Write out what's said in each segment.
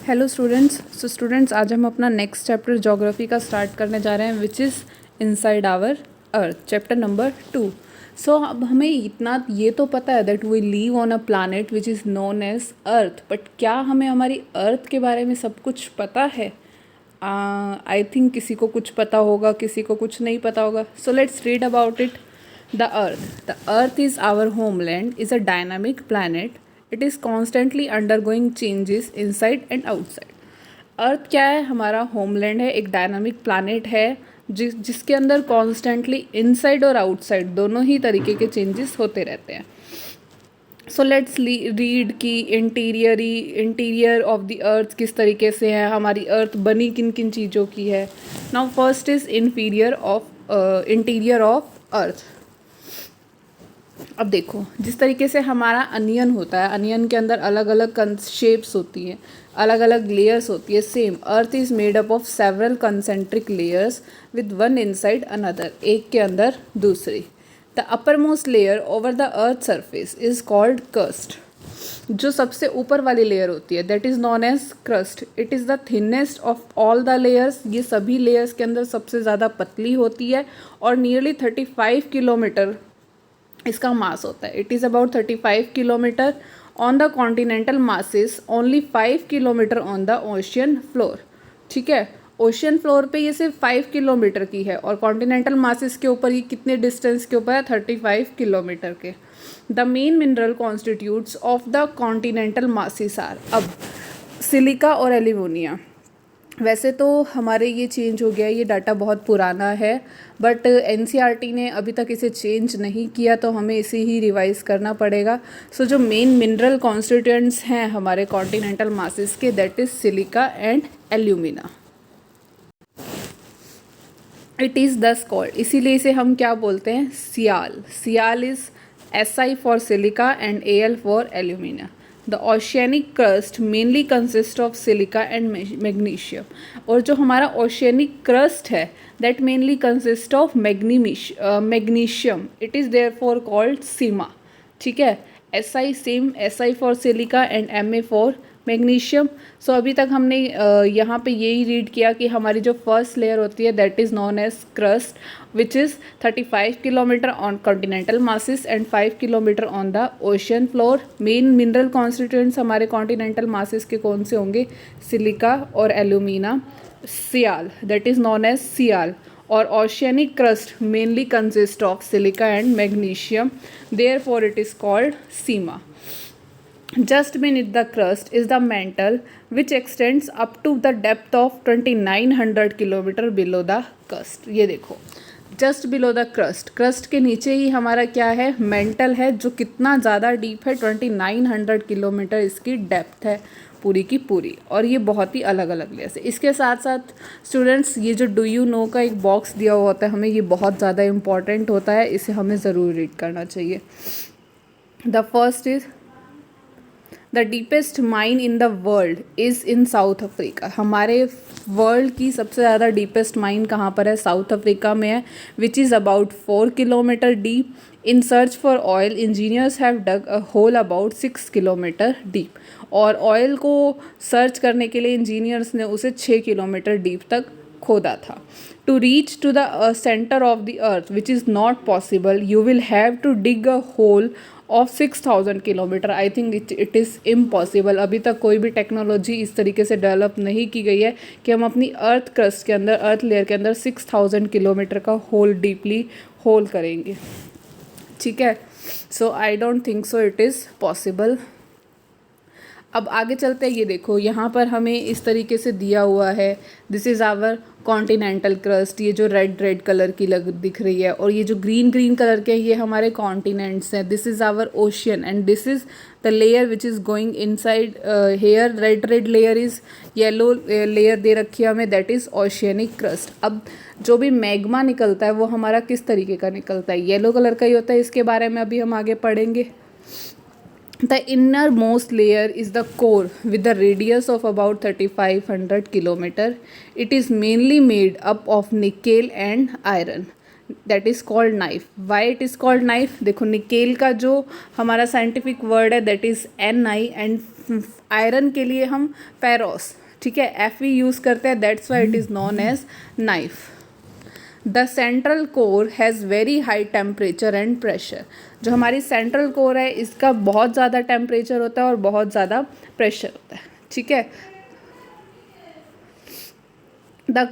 Hello students आज हम अपना नेक्स्ट चैप्टर ज्योग्राफी का स्टार्ट करने जा रहे हैं which is inside our earth chapter number 2। So अब हमें इतना ये तो पता है that we live on a planet which is known as earth, but क्या हमें हमारी अर्थ के बारे में सब कुछ पता है? आई थिंक किसी को कुछ पता होगा, किसी को कुछ नहीं पता होगा। So let's read about it. The earth is our homeland, is a dynamic planet. It is constantly undergoing changes inside and outside. अर्थ क्या है? हमारा होमलैंड है, एक डायनामिक प्लानट है जिसके अंदर कॉन्स्टेंटली इनसाइड और आउटसाइड दोनों ही तरीके के चेंजेस होते रहते हैं। सो लेट्स रीड की इंटीरियर ऑफ द अर्थ किस तरीके से है, हमारी अर्थ बनी किन किन चीज़ों की है। Now first is interior of earth. अब देखो, जिस तरीके से हमारा अनियन होता है, अनियन के अंदर अलग अलग शेप्स होती हैं, अलग अलग लेयर्स होती है। Same earth is made up of several concentric layers with one inside another, एक के अंदर दूसरी। The upper most layer over the earth surface is called crust. जो सबसे ऊपर वाली लेयर होती है that is known as crust. It is the thinnest of all the layers. ये सभी लेयर्स के अंदर सबसे ज़्यादा पतली होती है और नियरली 35 किलोमीटर इसका मास होता है। It is about 35 kilometre on the continental masses, only 5 kilometre on the ocean floor. ठीक है, ओशियन फ्लोर पे ये सिर्फ 5 किलोमीटर की है और कॉन्टिनेंटल मासेस के ऊपर ये कितने डिस्टेंस के ऊपर है? 35 किलोमीटर के। The main mineral constituents of the continental masses are, अब सिलिका और एल्यूमिनियम। वैसे तो हमारे ये चेंज हो गया, ये डाटा बहुत पुराना है, बट एनसीईआरटी ने अभी तक इसे चेंज नहीं किया तो हमें इसे ही रिवाइज करना पड़ेगा। सो जो मेन मिनरल कॉन्स्टिट्यूएंट्स हैं हमारे कॉन्टिनेंटल मासेस के that is silica and alumina. It is thus called, इसीलिए इसे हम क्या बोलते हैं? Sial. Sial is SI for silica and AL for alumina. The oceanic crust mainly consist of silica and magnesium. और जो हमारा ओशियनिक क्रस्ट है that mainly consist of magnesium. It is therefore called sima. ठीक है, SI same, SI for silica and MA for magnesium. सो अभी तक हमने यहाँ पे यही रीड किया कि हमारी जो फर्स्ट लेयर होती है that is known as crust which is 35 kilometre on continental masses and 5 kilometre on the ocean floor. Main mineral constituents हमारे कॉन्टिनेंटल मासेस के कौन से होंगे? सिलिका और alumina. Sial that is known as sial. और oceanic crust mainly consist of silica and magnesium, therefore it is called sima. Just beneath the crust is the mantle which extends up to the depth of 2900 kilometre below the crust. ये देखो, just below the crust, crust के नीचे ही हमारा क्या है? Mental है, जो कितना ज़्यादा डीप है? 2900 किलोमीटर इसकी डेप्थ है पूरी की पूरी। और ये बहुत ही अलग अलग लेयर्स है। इसके साथ साथ स्टूडेंट्स ये जो डू यू नो का एक बॉक्स दिया हुआ होता है हमें, ये बहुत ज़्यादा इंपॉर्टेंट होता है, इसे हमें ज़रूर रीड करना चाहिए। The first is the deepest mine in the world is in south Africa. हमारे वर्ल्ड की सबसे ज़्यादा डीपेस्ट माइन कहाँ पर है? साउथ अफ्रीका में है, which is about 4 kilometre deep. In search for oil engineers have dug a hole about 6 kilometre deep. और ऑयल को सर्च करने के लिए इंजीनियर्स ने उसे 6 किलोमीटर डीप तक खोदा था। To reach to the centre of the earth which is not possible, you will have to dig a hole of 6000 kilometre. I think it is impossible. अभी तक कोई भी टेक्नोलॉजी इस तरीके से डेवलप नहीं की गई है कि हम अपनी अर्थ क्रस्ट के अंदर, अर्थ लेयर के अंदर 6000 किलोमीटर का होल डीपली होल करेंगे। ठीक है, so I don't think so it is possible. अब आगे चलते हैं। ये देखो, यहाँ पर हमें इस तरीके से दिया हुआ है, this is our continental crust. ये जो रेड कलर की दिख रही है और ये जो ग्रीन कलर के ये हमारे कॉन्टिनेंट्स हैं। This is our ocean and this is the layer which is going inside here. Red layer is, yellow layer दे रखी है हमें, दैट इज़ ओशियनिक क्रस्ट। अब जो भी मैग्मा निकलता है वो हमारा किस तरीके का निकलता है? येलो कलर का ही होता है। इसके बारे में अभी हम आगे पढ़ेंगे। The innermost layer is the core with the radius of about 3500 kilometer. It is mainly made up of nickel and iron. That is called knife. Why it is called knife? देखो, निकेल का जो हमारा scientific word है that is Ni and iron के लिए हम ferrous, ठीक है, Fe यूज़ करते हैं, that's why it is known as nife. The central core has very high temperature and pressure. जो हमारी सेंट्रल कोर है इसका बहुत ज़्यादा टेम्परेचर होता है और बहुत ज़्यादा प्रेशर होता है, ठीक है। The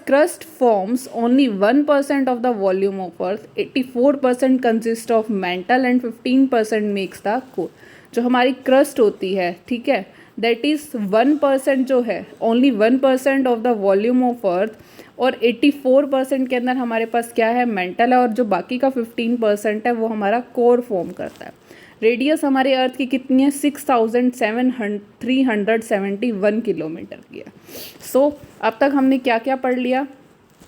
crust forms only 1% of the volume of Earth, 84% consists of mantle and 15% makes the core। जो हमारी क्रस्ट होती है, ठीक है, दैट इज़ 1% जो है, only 1% of the volume of earth, और 84% के अंदर हमारे पास क्या है, मेंटल है, और जो बाकी का 15% है वो हमारा कोर फॉर्म करता है। रेडियस हमारे अर्थ की कितनी है, 6371 किलोमीटर की है। सो अब तक हमने क्या क्या पढ़ लिया,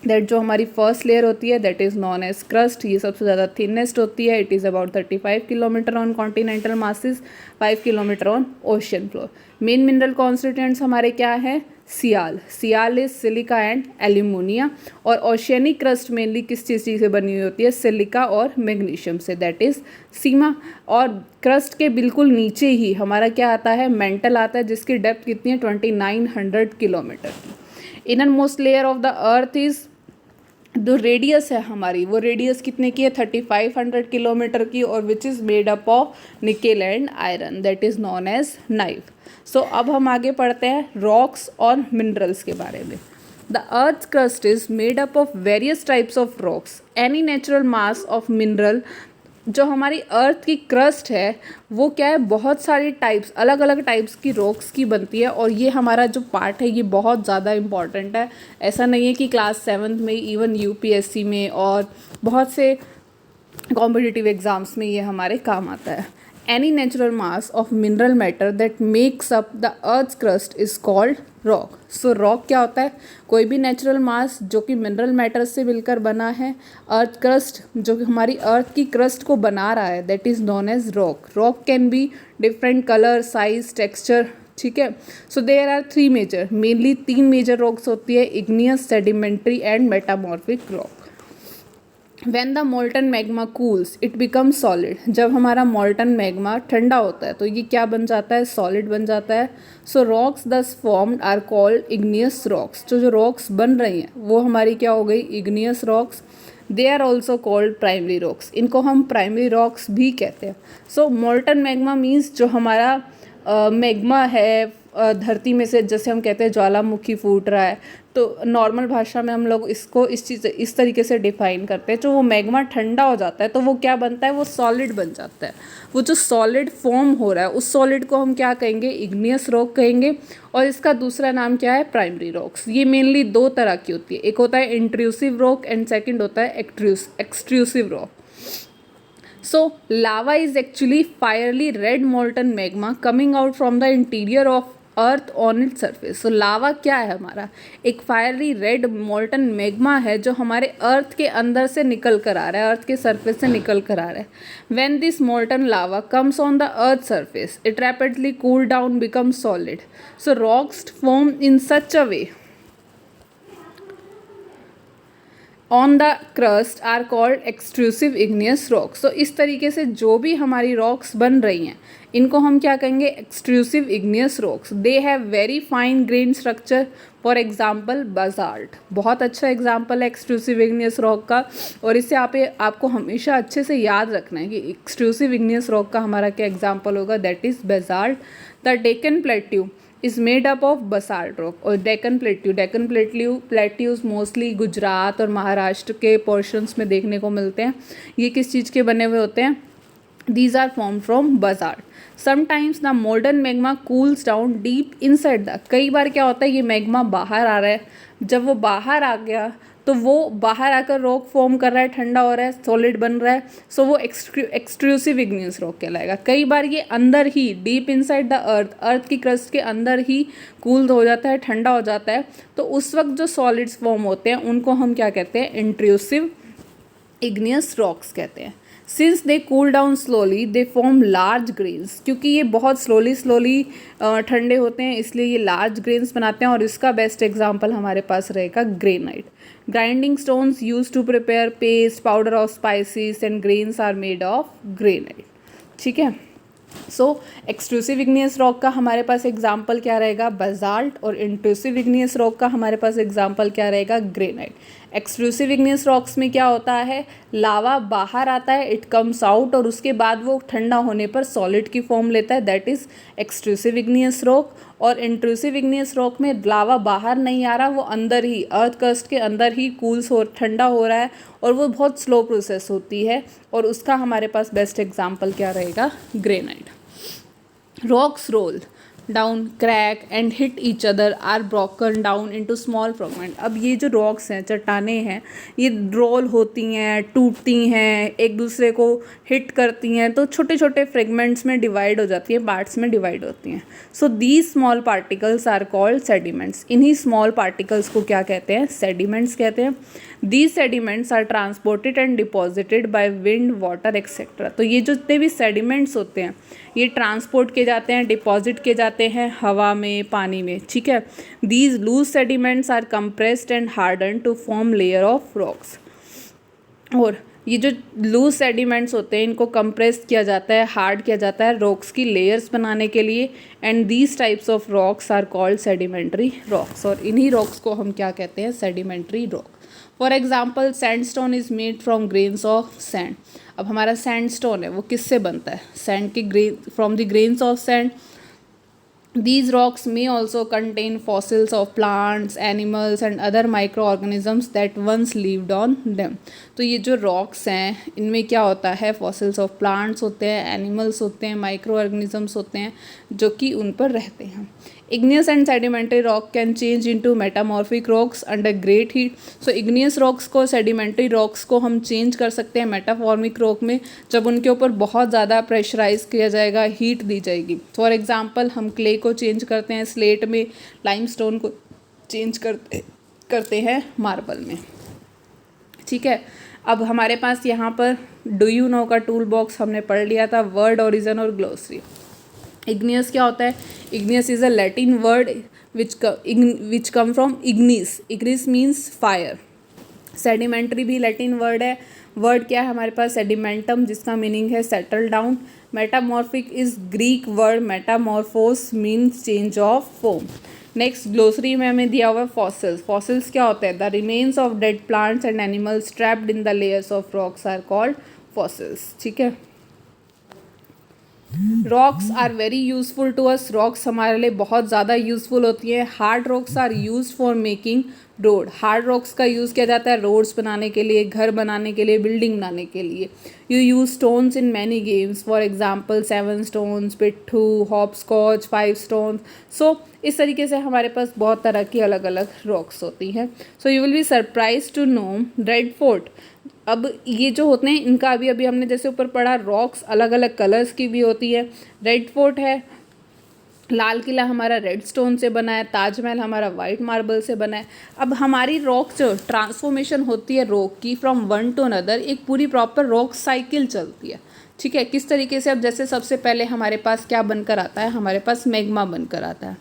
दैट जो हमारी फर्स्ट लेयर होती है that is known as crust, ये सबसे ज़्यादा थिनेस्ट होती है, it is about 35 kilometre on continental masses, 5 kilometre on ocean floor. Main mineral constituents हमारे क्या है, sial is silica and alumina, और ओशियनिक क्रस्ट मेनली किस चीज़ से बनी हुई होती है, सिलिका और मैग्नीशियम से, दैट इज़ सीमा। और क्रस्ट के बिल्कुल नीचे ही हमारा क्या आता है, मेंटल आता है, जिसकी डेप्थ कितनी है, 2900 किलोमीटर की। Inner most layer of the earth is, जो रेडियस है हमारी, वो रेडियस कितने की है, 3500 किलोमीटर की, और which is made up of nickel and iron, that is known as nife. So अब हम आगे पढ़ते हैं रॉक्स और मिनरल्स के बारे में। The earth crust is made up of various types of rocks, any natural mass of mineral. जो हमारी अर्थ की क्रस्ट है वो क्या है, बहुत सारी टाइप्स, अलग अलग टाइप्स की रॉक्स की बनती है, और ये हमारा जो पार्ट है ये बहुत ज़्यादा इंपॉर्टेंट है। ऐसा नहीं है कि क्लास 7th में, इवन यूपीएससी में और बहुत से कॉम्पिटिटिव एग्जाम्स में ये हमारे काम आता है। Any natural mass of mineral matter that makes up the earth crust is called rock. So rock क्या होता है, कोई भी नेचुरल मास जो कि मिनरल मैटर से मिलकर बना है। अर्थ क्रस्ट जो कि हमारी अर्थ की क्रस्ट को बना रहा है, that is known as rock. Rock can be different colour, size, texture, ठीक है। So there are 3 major, mainly 3 major rocks होती है, igneous, sedimentary and metamorphic rock. When the molten magma cools, it becomes solid। जब हमारा molten magma ठंडा होता है तो ये क्या बन जाता है, solid बन जाता है। So rocks thus formed are called igneous rocks। जो rocks बन रही हैं वो हमारी क्या हो गई, igneous rocks। They are also called primary rocks। इनको हम primary rocks भी कहते हैं। So molten magma means जो हमारा मैग्मा है धरती में से, जैसे हम कहते हैं ज्वालामुखी फूट रहा है, तो नॉर्मल भाषा में हम लोग इसको इस तरीके से डिफाइन करते हैं। जो वो मैग्मा ठंडा हो जाता है तो वो क्या बनता है, वो सॉलिड बन जाता है। वो जो सॉलिड फॉर्म हो रहा है उस सॉलिड को हम क्या कहेंगे, इग्नियस रॉक कहेंगे। और इसका दूसरा नाम क्या है, प्राइमरी रॉक्स। ये मेनली 2 तरह की होती है, एक होता है इंट्रूसिव रॉक एंड सेकेंड होता है extrusive rock. So lava is actually fiery red molten magma coming out from the interior of earth on it surface. So lava क्या है हमारा, एक फायरी रेड मोल्टन मैग्मा है जो हमारे अर्थ के अंदर से निकल कर आ रहा है, अर्थ के सरफेस से निकल कर आ रहा है। When this molten lava comes on the earth surface it rapidly cool down become solid. So rocks form in such a way on the crust are called extrusive igneous rocks. तो इस तरीके से जो भी हमारी रॉक्स बन रही हैं इनको हम क्या कहेंगे, extrusive igneous rocks. They have very fine grain structure, for example basalt बहुत अच्छा एग्जाम्पल है एक्सट्रूसिव इग्नियस रॉक का। और इससे आपको हमेशा अच्छे से याद रखना है कि एक्सट्रूसिव इग्नियस रॉक का हमारा क्या एग्जाम्पल होगा, that is basalt. The Deccan plateau is made up of basalt rock. और डेक्कन प्लेट्यूज मोस्टली गुजरात और महाराष्ट्र के पोर्शंस में देखने को मिलते हैं। ये किस चीज़ के बने हुए होते हैं, these are form from basalt. Sometimes the molten magma cools down deep inside the. कई बार क्या होता है, ये मैग्मा बाहर आ रहा है, जब वो बाहर आ गया तो वो बाहर आकर रॉक फॉर्म कर रहा है, ठंडा हो रहा है, सॉलिड बन रहा है, सो वो एक्सट्रूसिव इग्नियस रॉक कहलाएगा। कई बार ये अंदर ही डीप इनसाइड द अर्थ की क्रस्ट के अंदर ही कूल हो जाता है, ठंडा हो जाता है, तो उस वक्त जो सॉलिड्स फॉर्म होते हैं उनको हम क्या कहते हैं, इंट्रूसिव इग्नियस रॉक्स कहते हैं। Since they cool down slowly they form large grains. क्योंकि ये बहुत स्लोली ठंडे होते हैं इसलिए ये लार्ज ग्रेन्स बनाते हैं। और इसका बेस्ट एग्जांपल हमारे पास रहेगा granite. Grinding stones use to prepare paste, powder of spices and grains are made of granite. ठीक है, सो एक्सट्रूसिव इग्नियस रॉक का हमारे पास एग्जाम्पल क्या रहेगा, बजाल्ट, और इंट्रूसिव इग्नियस रॉक का हमारे पास एग्जाम्पल क्या रहेगा, ग्रेनाइट। एक्सट्रूसिव इग्नियस रॉक्स में क्या होता है, लावा बाहर आता है, इट कम्स आउट, और उसके बाद वो ठंडा होने पर सॉलिड की फॉर्म लेता है, that is extrusive igneous rock. और इंट्रूसिव इग्नियस रॉक में लावा बाहर नहीं आ रहा, वो अंदर ही अर्थ क्रस्ट के अंदर ही कूल्स हो, ठंडा हो रहा है, और वो बहुत स्लो प्रोसेस होती है, और उसका हमारे पास बेस्ट एग्जाम्पल क्या रहेगा, granite. Rocks roll down, crack and hit each other, are broken down into small fragments। अब ये जो रॉक्स हैं, चट्टानें हैं, ये रोल होती हैं, टूटती हैं, एक दूसरे को हिट करती हैं, तो छोटे छोटे फ्रेगमेंट्स में डिवाइड हो जाती हैं, पार्ट्स में डिवाइड होती हैं। So these small particles are called sediments. इन्हीं स्मॉल पार्टिकल्स को क्या कहते हैं, सेडिमेंट्स कहते हैं। These sediments are transported and deposited by wind, water etc। तो ये जो जितने भी सेडिमेंट्स होते हैं, ये ट्रांसपोर्ट किए जाते हैं, डिपॉजिट किए जाते हैं हवा में, पानी में, ठीक है। These loose sediments are compressed and hardened to form layer of rocks। और ये जो लूज सेडिमेंट्स होते हैं, इनको कंप्रेस किया जाता है, हार्ड किया जाता है रॉक्स की लेयर्स बनाने के लिए, and these types of rocks are called sedimentary rocks. और इन्हीं रॉक्स को हम क्या कहते हैं, sedimentary rock. For example sandstone is made from grains of sand. अब हमारा सैंडस्टोन है वो किससे बनता है, सैंड के grain, from the grains of sand. These rocks may also contain fossils of plants, animals and other microorganisms that once lived on them। तो ये जो rocks हैं, इनमें क्या होता है, fossils of plants होते हैं, animals होते हैं, microorganisms होते हैं, जो कि उन पर रहते हैं। Igneous and sedimentary rock can change into metamorphic rocks under great heat। So igneous rocks को, sedimentary rocks को हम change कर सकते हैं metamorphic rock में, जब उनके ऊपर बहुत ज़्यादा प्रेशराइज किया जाएगा, हीट दी जाएगी। फॉर एग्जांपल हम क्ले को चेंज करते हैं स्लेट में, लाइमस्टोन को चेंज करते हैं मार्बल में, ठीक है। अब हमारे पास यहाँ पर डू यू नो का टूल बॉक्स हमने पढ़ लिया था, वर्ड ओरिजिन और ग्लोसरी। इग्नियस क्या होता है, igneous is a Latin word which come from ignis. Ignis means fire. Sedimentary भी लैटिन वर्ड है। वर्ड क्या है हमारे पास, सेडिमेंटम, जिसका मीनिंग है settle down. Metamorphic is Greek word metamorphose, means change of form. Next glossary में हमें दिया हुआ है फॉसिल्स। फॉसिल्स क्या होते हैं, the remains of dead plants and animals trapped in the layers of rocks are called fossils, ठीक है। Rocks are very useful to us. Rocks हमारे लिए बहुत ज़्यादा यूजफुल होती है। Hard rocks are use for making road. Hard rocks का use किया जाता है रोड्स बनाने के लिए, घर बनाने के लिए, बिल्डिंग बनाने के लिए। You use stones in many games, for example 7 stones, पिट्ठू, हॉप स्कॉच, 5 स्टोन्स। सो इस तरीके से हमारे पास बहुत तरह की अलग अलग रॉक्स होती हैं। So you will be surprise to know Red Fort. अब ये जो होते हैं, इनका अभी अभी हमने जैसे ऊपर पढ़ा, रॉक्स अलग अलग कलर्स की भी होती है। रेड फोर्ट है, लाल किला हमारा रेड स्टोन से बना है, ताजमहल हमारा वाइट मार्बल से बना है। अब हमारी रॉक जो ट्रांसफॉर्मेशन होती है रॉक की फ्रॉम वन टू अनदर, एक पूरी प्रॉपर रॉक साइकिल चलती है, ठीक है। किस तरीके से, अब जैसे सबसे पहले हमारे पास क्या बनकर आता है, हमारे पास मैग्मा बनकर आता है,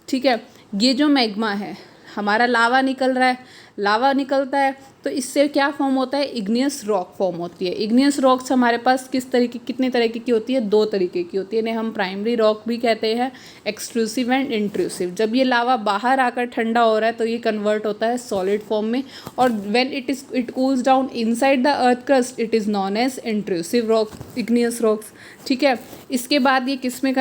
ठीक है। ये जो मैग्मा है, हमारा लावा निकल रहा है, लावा निकलता है तो इससे क्या फॉर्म होता है, इग्नियस रॉक फॉर्म होती है। इग्नियस रॉक्स हमारे पास किस तरीके, कितने तरीके की होती है, 2 तरीके की होती है। इन्हें हम प्राइमरी रॉक भी कहते हैं, एक्सट्रूसिव एंड इंट्रूसिव। जब ये लावा बाहर आकर ठंडा हो रहा है तो ये कन्वर्ट होता है सॉलिड फॉर्म में, और when it cools down inside the earth crust it is known as intrusive rock, igneous rocks, ठीक है। इसके बाद ये किस में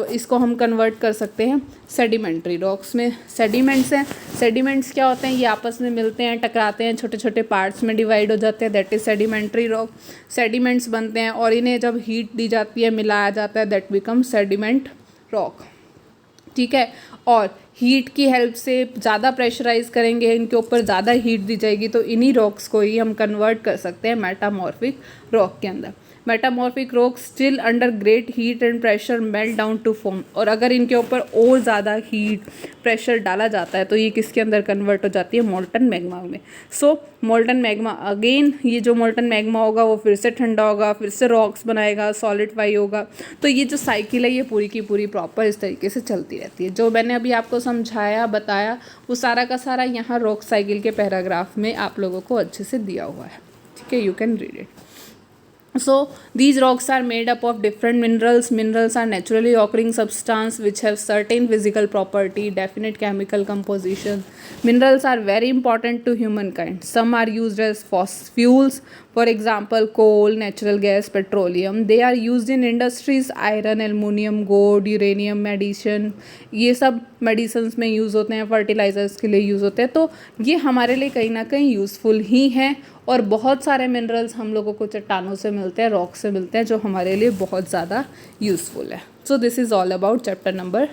इसको हम कन्वर्ट कर सकते हैं, सेडिमेंट्री रॉक्स में। सेडिमेंट्स हैं, सेडिमेंट्स क्या होते हैं, ये आपस में मिलते हैं, टकराते हैं, छोटे छोटे पार्ट्स में डिवाइड हो जाते हैं, that is sedimentary rock. Sediments बनते हैं और इन्हें जब हीट दी जाती है, मिलाया जाता है, दैट बिकम सेडिमेंट रॉक, ठीक है। और हीट की हेल्प से ज़्यादा प्रेशराइज करेंगे, इनके ऊपर ज़्यादा हीट दी जाएगी तो इन्हीं रॉक्स को ही हम कन्वर्ट कर सकते हैं मेटामॉर्फिक रॉक के अंदर। Metamorphic rock still under great heat and pressure melt down to form. और अगर इनके ऊपर और ज़्यादा हीट प्रेशर डाला जाता है तो ये किसके अंदर कन्वर्ट हो जाती है, मोल्टन मैग्मा में। सो मोल्टन मैग्मा, अगेन ये जो मोल्टन मैग्मा होगा वो फिर से ठंडा होगा, फिर से रॉक्स बनाएगा, सॉलिडिफाई होगा। तो ये जो साइकिल है ये पूरी की पूरी प्रॉपर इस तरीके से चलती रहती है। जो मैंने अभी आपको समझाया, बताया, वो सारा का सारा यहाँ रॉक साइकिल के पैराग्राफ में आप लोगों को अच्छे से दिया हुआ है, ठीक है। You can read it. So these rocks are made up of different minerals. Minerals are naturally occurring substance which have certain physical property, definite chemical composition. Minerals are very important to humankind. Some are used as fuels, for example coal, natural gas, petroleum. They are used in industries, iron, aluminium, gold, uranium, medicine. ये सब medicines में use होते हैं, fertilisers के लिए use होते हैं. तो ये हमारे लिए कहीं ना कहीं यूज़फुल ही हैं. और बहुत सारे मिनरल्स हम लोगों को चट्टानों से मिलते हैं, रॉक से मिलते हैं, जो हमारे लिए बहुत ज़्यादा यूज़फुल है. So this is all about chapter number